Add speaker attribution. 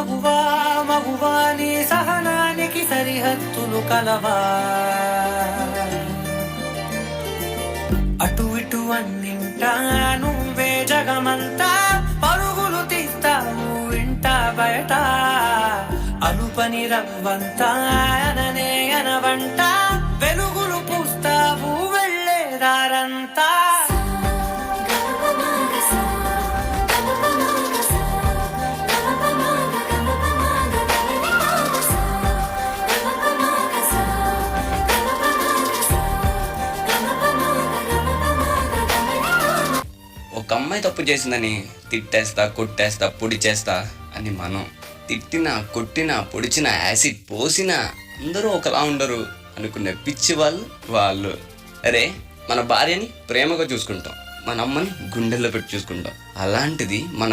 Speaker 1: మగువా మగువా నీ సహనానికి సరిహద్దులు కలవా, అటు ఇటు అన్నింటా నువ్వే జగమంతా, పరుగులు తీస్తావు ఇంట బయట, అలుపని రవ్వంతా అననే అనవంట, వెలుగులు పూస్తావు వెళ్ళేదారంతా.
Speaker 2: ఒక అమ్మాయి తప్పు చేసిందని తిట్టేస్తా, కొట్టేస్తా, పొడి చేస్తా అని మనం తిట్టినా, కొట్టినా, పొడిచినా, యాసిడ్ పోసినా అందరూ ఒకలా ఉండరు అనుకునే పిచ్చి వాళ్ళు. అరే, మన భార్యని ప్రేమగా చూసుకుంటాం, మన అమ్మని గుండెల్లో పెట్టి చూసుకుంటాం. అలాంటిది మన